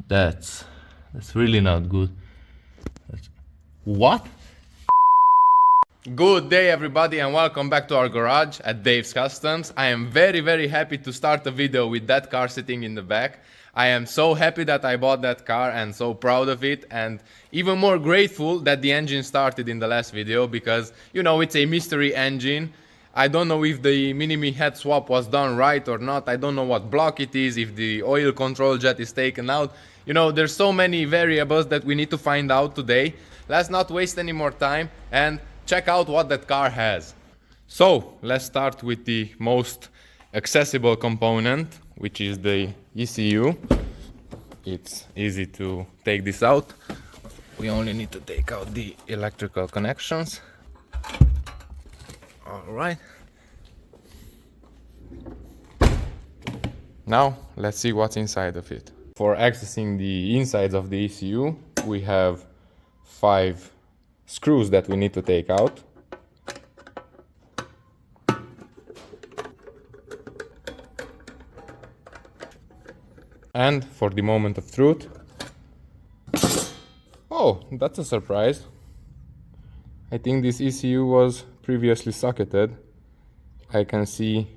That's really not good. What? Good day everybody and welcome back to our garage at Dave's Customs. I am very happy to start a video with that car sitting in the back. I am so happy that I bought that car and so proud of it, and even more grateful that the engine started in the last video because, you know, it's a mystery engine. I don't know if the mini-me head swap was done right or not. I don't know what block it is, if the oil control jet is taken out. You know, there's so many variables that we need to find out today. Let's not waste any more time and check out what that car has. So let's start with the most accessible component, which is the ECU. It's easy to take this out. We only need to take out the electrical connections. All right. Now let's see what's inside of it. For accessing the insides of the ECU, we have 5 screws that we need to take out. And for the moment of truth, oh, that's a surprise. I think this ECU was previously socketed. I can see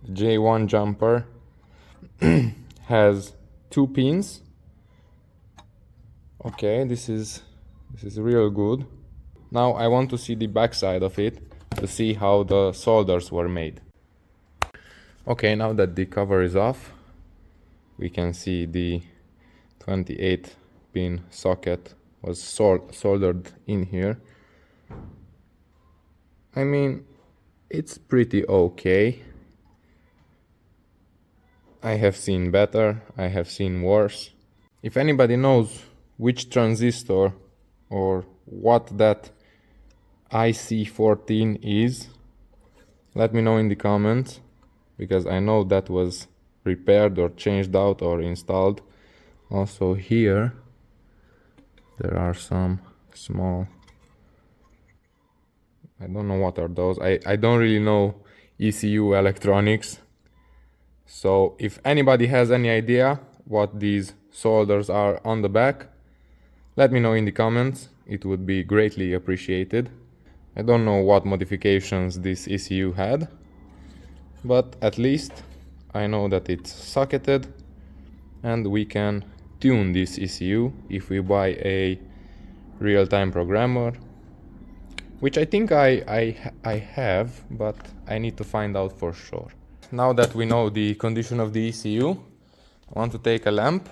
the J1 jumper has 2 pins. Okay, this is real good. Now I want to see the back side of it to see how the solders were made. Okay, now that the cover is off, we can see the 28 pin socket was soldered in here. I mean, it's pretty okay. I have seen better, I have seen worse. If anybody knows which transistor or what that IC14 is, let me know in the comments, because I know that was repaired or changed out or installed. Also here there are some small, I don't know what are those. I don't really know ECU electronics. So if anybody has any idea what these solders are on the back, let me know in the comments. It would be greatly appreciated. I don't know what modifications this ECU had, but at least I know that it's socketed and we can tune this ECU if we buy a real-time programmer, which I think I have, but I need to find out for sure. Now that we know the condition of the ECU, I want to take a lamp.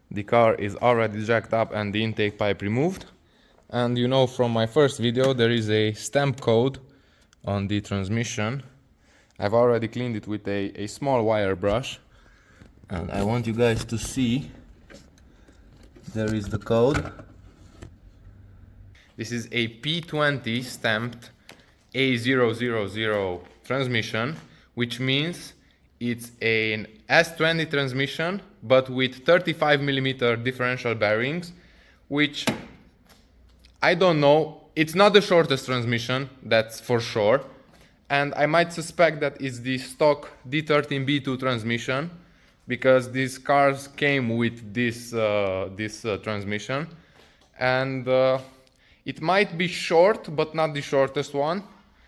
The car is already jacked up and the intake pipe removed. And you know, from my first video, there is a stamp code on the transmission. I've already cleaned it with a small wire brush, and I want you guys to see. There is the code. This is a P20 stamped A000 transmission, which means it's an S20 transmission, but with 35mm differential bearings, which I don't know. It's not the shortest transmission, that's for sure. And I might suspect that it's the stock D13B2 transmission, because these cars came with this transmission. And it might be short, but not the shortest one.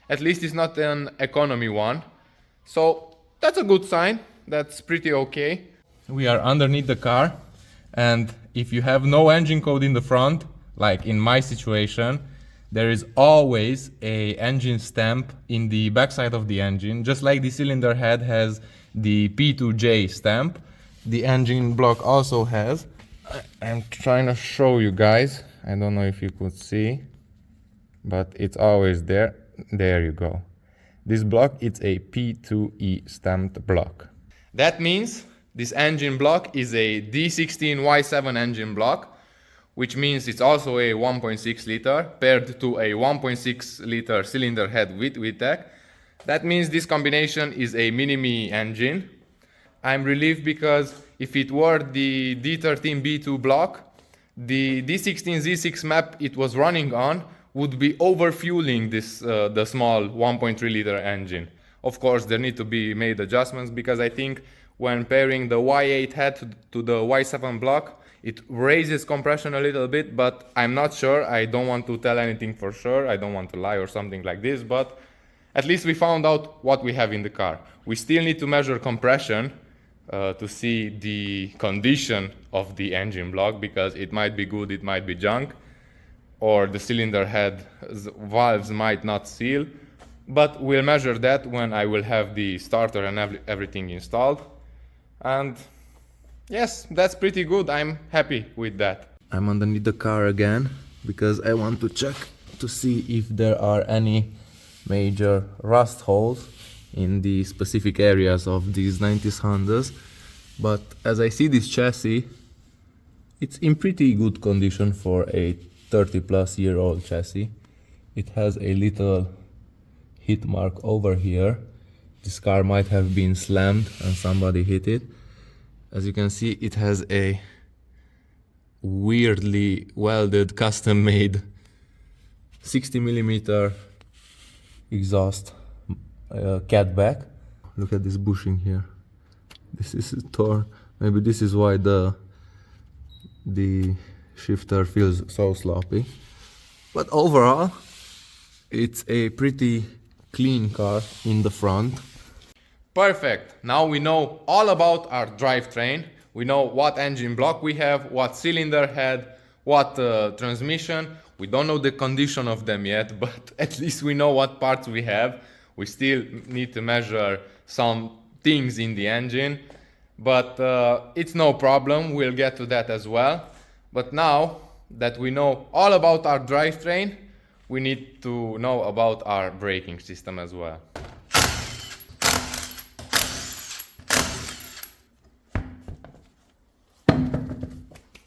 At least it's not an economy one. So that's a good sign. That's pretty okay. We are underneath the car, and if you have no engine code in the front, like in my situation, there is always a engine stamp in the backside of the engine. Just like the cylinder head has the P2J stamp, the engine block also has. I'm trying to show you guys. I don't know if you could see, but it's always there. There you go. This block, it's a P2E stamped block. That means this engine block is a D16Y8 engine block, which means it's also a 1.6 liter paired to a 1.6 liter cylinder head with VTEC. That means this combination is a mini-me engine. I'm relieved because if it were the D13B2 block, the D16Z6 map it was running on would be overfueling this the small 1.3 liter engine. Of course, there need to be made adjustments, because I think when pairing the Y8 head to the Y7 block, It raises compression a little bit, but I'm not sure. I don't want to tell anything for sure. I don't want to lie or something like this, but at least we found out what we have in the car. We still need to measure compression to see the condition of the engine block, because it might be good, it might be junk, or the cylinder head valves might not seal. But we'll measure that when I will have the starter and everything installed. And yes, that's pretty good. I'm happy with that. I'm underneath the car again because I want to check to see if there are any major rust holes in the specific areas of these 90s Hondas. But as I see this chassis, it's in pretty good condition for a 30-plus-year-old chassis. It has a little hit mark over here. This car might have been slammed and somebody hit it. As you can see, it has a weirdly welded, custom-made 60mm exhaust catback. Look at this bushing here. This is torn. Maybe this is why the shifter feels so sloppy. But overall, it's a pretty clean car in the front. Perfect. Now we know all about our drivetrain. We know what engine block we have, what cylinder head, what transmission. We don't know the condition of them yet, but at least we know what parts we have. We still need to measure some things in the engine, but it's no problem. We'll get to that as well. But now that we know all about our drivetrain, we need to know about our braking system as well.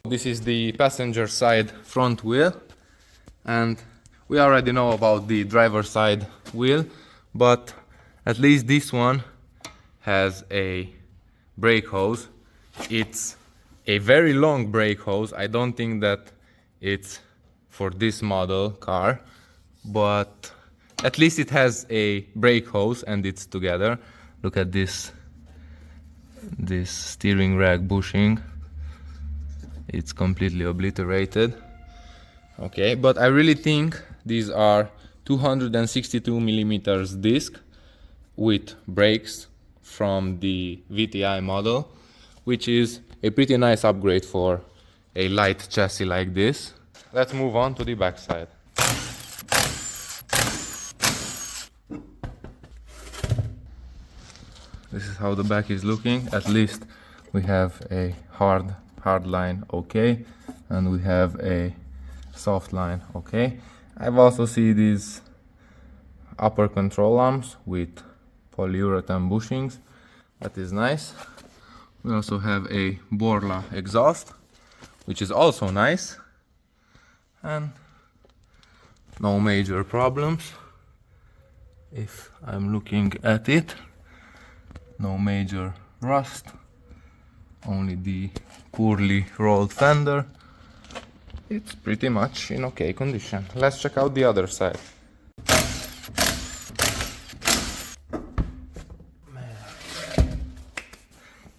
This is the passenger side front wheel, and we already know about the driver side wheel, but at least this one has a brake hose. It's a very long brake hose. I don't think that it's for this model car, but at least it has a brake hose and it's together. Look at this steering rack bushing. It's completely obliterated. Okay, but I really think these are 262mm disc with brakes from the VTI model, which is a pretty nice upgrade for a light chassis like this. Let's move on to the back side. This is how the back is looking. At least we have a hard line, okay, and we have a soft line, okay. I've also seen these upper control arms with polyurethane bushings. That is nice. We also have a Borla exhaust, which is also nice, and no major problems. If I'm looking at it, no major rust, only the poorly rolled fender. It's pretty much in okay condition. Let's check out the other side.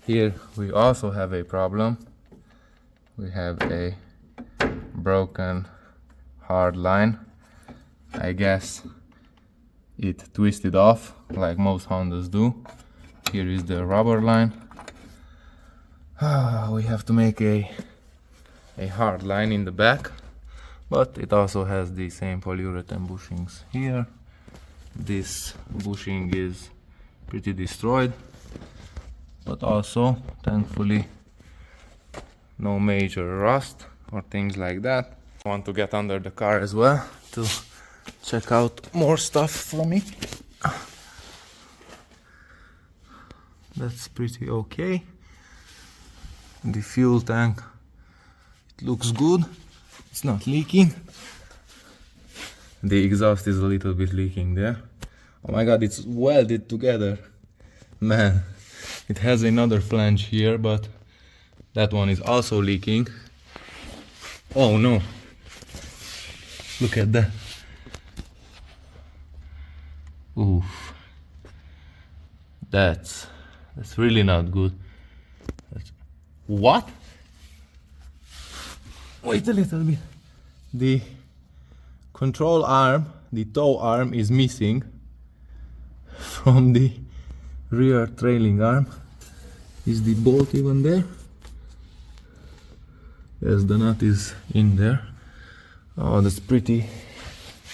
Here we also have a problem. We have a broken hard line. I guess it twisted off like most Hondas do. Here is the rubber line. We have to make a hard line in the back, but it also has the same polyurethane bushings here. This bushing is pretty destroyed, but also thankfully no major rust or things like that. I want to get under the car as well to check out more stuff from it. That's pretty okay. The fuel tank, it looks good. It's not leaking. The exhaust is a little bit leaking there. Oh my god, it's welded together. Man, it has another flange here, but that one is also leaking. Oh no. Look at that. Oof. That's really not good. What? Wait a little bit. The control arm, the tow arm, is missing from the rear trailing arm. Is the bolt even there? Yes, the nut is in there. Oh, that's pretty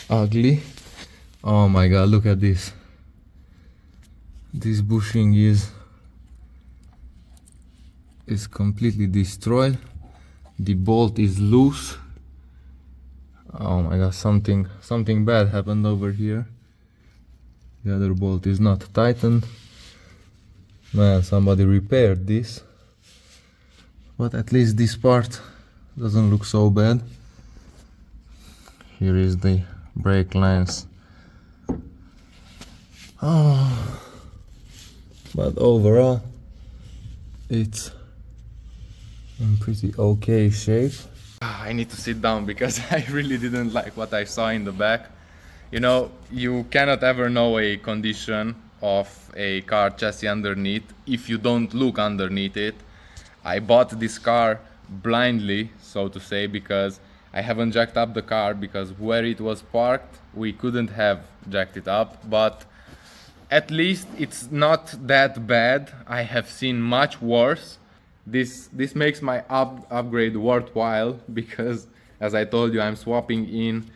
ugly. Oh my god, look at this. This bushing is completely destroyed. The bolt is loose. Oh my god, something bad happened over here. The other bolt is not tightened. Man, somebody repaired this. But at least this part doesn't look so bad. Here is the brake lines. Oh. But overall, it's in pretty okay shape. I need to sit down because I really didn't like what I saw in the back. You know, you cannot ever know a condition of a car chassis underneath if you don't look underneath it. I bought this car blindly, so to say, because I haven't jacked up the car, because where it was parked we couldn't have jacked it up, but at least it's not that bad. I have seen much worse. This makes my upgrade worthwhile, because as I told you, I'm swapping in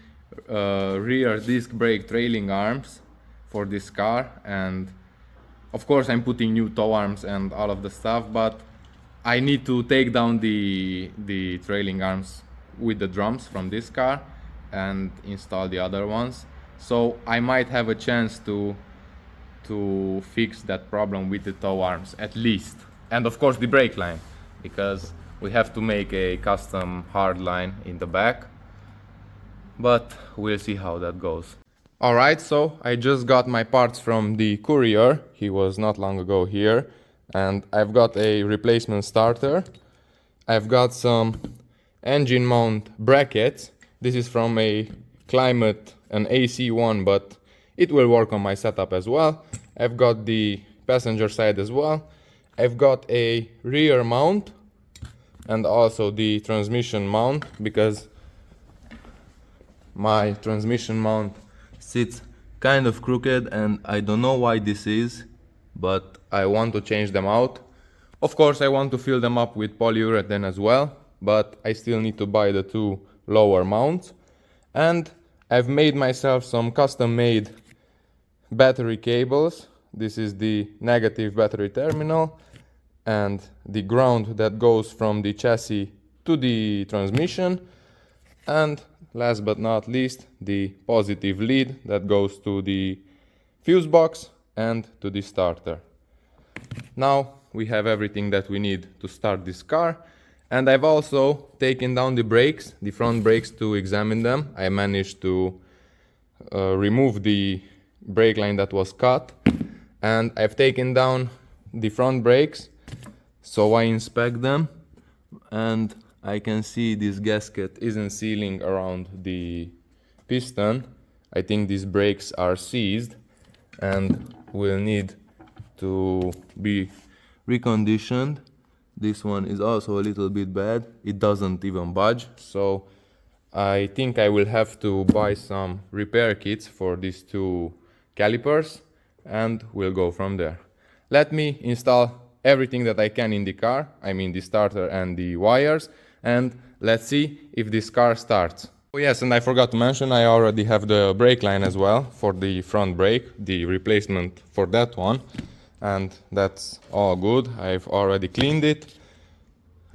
rear disc brake trailing arms for this car, and of course I'm putting new tow arms and all of the stuff, but I need to take down the trailing arms with the drums from this car and install the other ones, so I might have a chance to fix that problem with the tow arms at least. And of course the brake line, because we have to make a custom hard line in the back, but we'll see how that goes. Alright, so I just got my parts from the courier. He was not long ago here, and I've got a replacement starter. I've got some engine mount brackets. This is from a Climate, an AC one, but it will work on my setup as well. I've got the passenger side as well. I've got a rear mount and also the transmission mount, because my transmission mount sits kind of crooked and I don't know why this is, but I want to change them out. Of course I want to fill them up with polyurethane as well, but I still need to buy the two lower mounts. And I've made myself some custom made battery cables. This is the negative battery terminal and the ground that goes from the chassis to the transmission, and last but not least the positive lead that goes to the fuse box and to the starter. Now we have everything that we need to start this car, and I've also taken down the brakes, the front brakes, to examine them. I managed to remove the brake line that was cut, and I've taken down the front brakes, so I inspect them, and I can see this gasket isn't sealing around the piston. I think these brakes are seized and will need to be reconditioned. This one is also a little bit bad. It doesn't even budge, so I think I will have to buy some repair kits for these two calipers, and we'll go from there. Let me install everything that I can in the car, I mean the starter and the wires, and let's see if this car starts. Oh yes, and I forgot to mention, I already have the brake line as well for the front brake, the replacement for that one, and that's all good. I've already cleaned it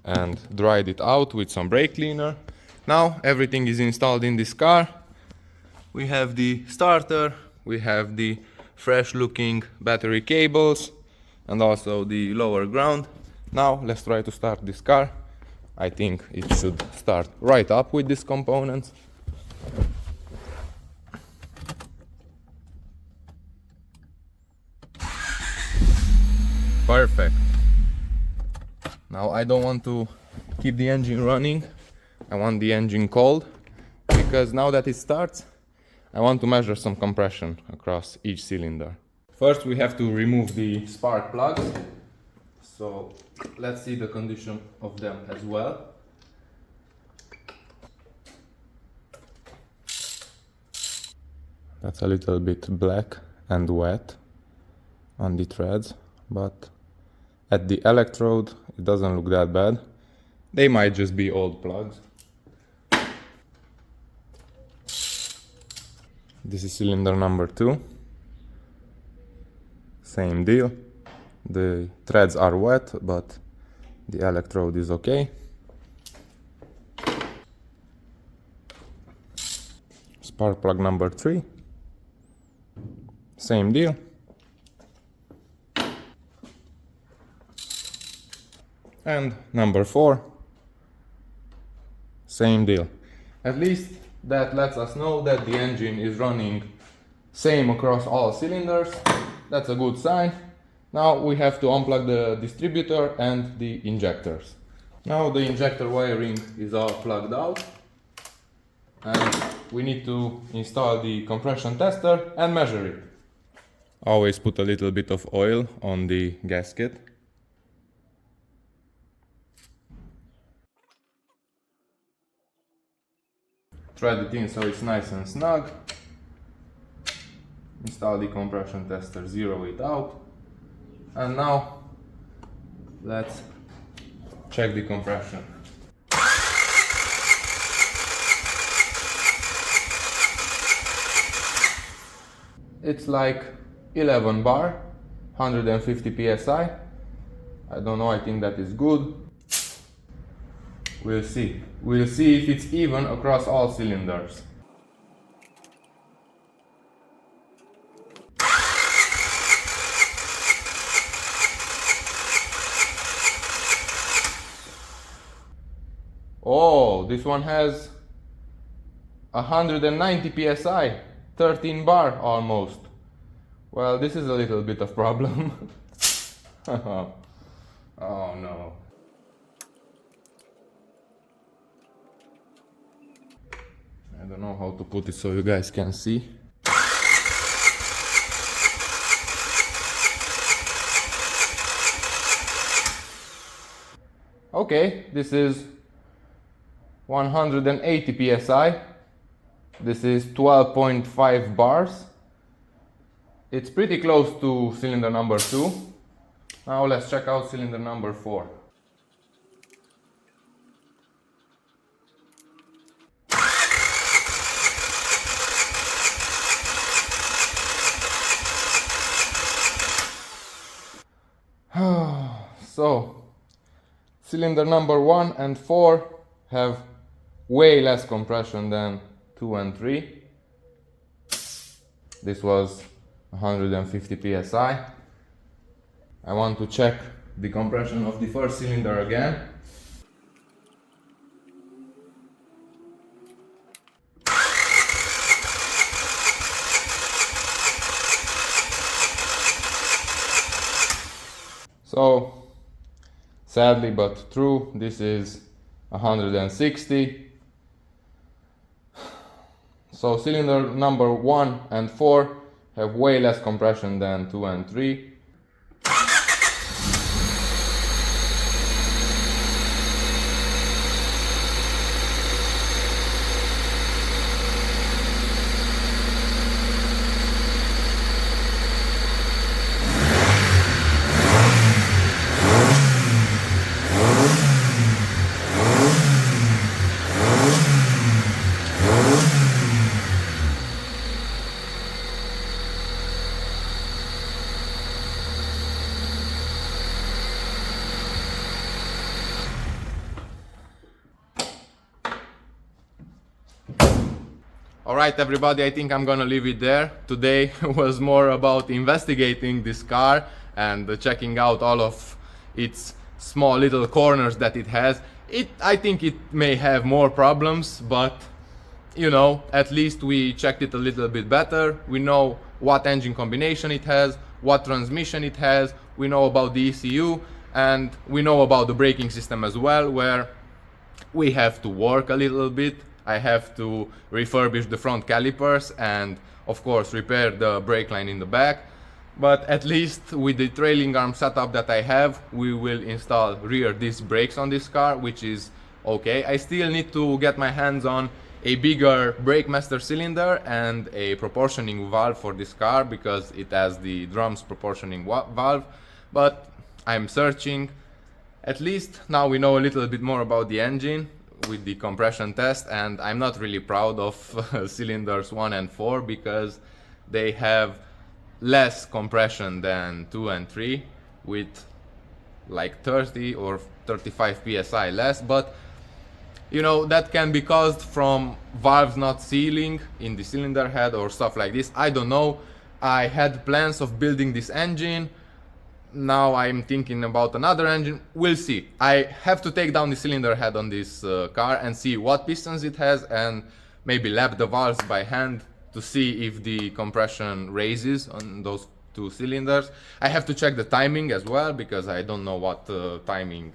and dried it out with some brake cleaner. Now everything is installed in this car. We have the starter, we have the fresh looking battery cables, and also the lower ground. Now let's try to start this car. I think it should start right up with these components. Perfect. Now I don't want to keep the engine running. I want the engine cold, because now that it starts, I want to measure some compression across each cylinder. First we have to remove the spark plugs, so let's see the condition of them as well. That's a little bit black and wet on the threads, but at the electrode it doesn't look that bad. They might just be old plugs. This is cylinder number 2. Same deal. The threads are wet, but the electrode is okay. Spark plug number 3. Same deal. And number 4. Same deal. At least that lets us know that the engine is running same across all cylinders. That's a good sign. Now we have to unplug the distributor and the injectors. Now the injector wiring is all plugged out, and we need to install the compression tester and measure it. Always put a little bit of oil on the gasket. Thread it in so it's nice and snug. Install the compression tester, zero it out. And now let's check the compression. It's like 11 bar, 150 psi. I don't know, I think that is good. We'll see. We'll see if it's even across all cylinders. Oh, this one has 190 psi, 13 bar almost. Well, this is a little bit of problem. Oh no. I don't know how to put it so you guys can see. Okay, this is 180 psi. This is 12.5 bars. It's pretty close to cylinder number 2. Now let's check out cylinder number 4. So, cylinder number 1 and 4 have way less compression than 2 and 3. This was 150 psi. I want to check the compression of the first cylinder again. So, sadly but true, this is 160. So cylinder number 1 and 4 have way less compression than 2 and 3. Alright everybody, I think I'm gonna leave it there. Today was more about investigating this car and checking out all of its small little corners that it has. I think it may have more problems, but you know, at least we checked it a little bit better. We know what engine combination it has, what transmission it has, we know about the ECU, and we know about the braking system as well, where we have to work a little bit. I have to refurbish the front calipers and of course repair the brake line in the back. But at least with the trailing arm setup that I have, we will install rear disc brakes on this car, which is okay. I still need to get my hands on a bigger brake master cylinder and a proportioning valve for this car because it has the drums proportioning valve, but I'm searching. At least now we know a little bit more about the engine with the compression test, and I'm not really proud of cylinders 1 and 4 because they have less compression than 2 and 3 with like 30 or 35 psi less, but you know, that can be caused from valves not sealing in the cylinder head or stuff like this. I don't know. I had plans of building this engine. Now I'm thinking about another engine. We'll see. I have to take down the cylinder head on this car and see what pistons it has and maybe lap the valves by hand to see if the compression raises on those two cylinders. I have to check the timing as well because I don't know what the timing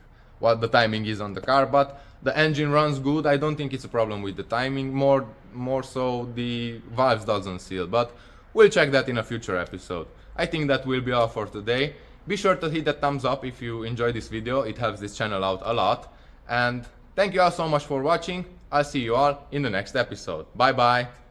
is on the car, but the engine runs good. I don't think it's a problem with the timing, more so the valves doesn't seal, but we'll check that in a future episode. I think that will be all for today. Be sure to hit that thumbs up if you enjoyed this video. It helps this channel out a lot. And thank you all so much for watching. I'll see you all in the next episode. Bye bye.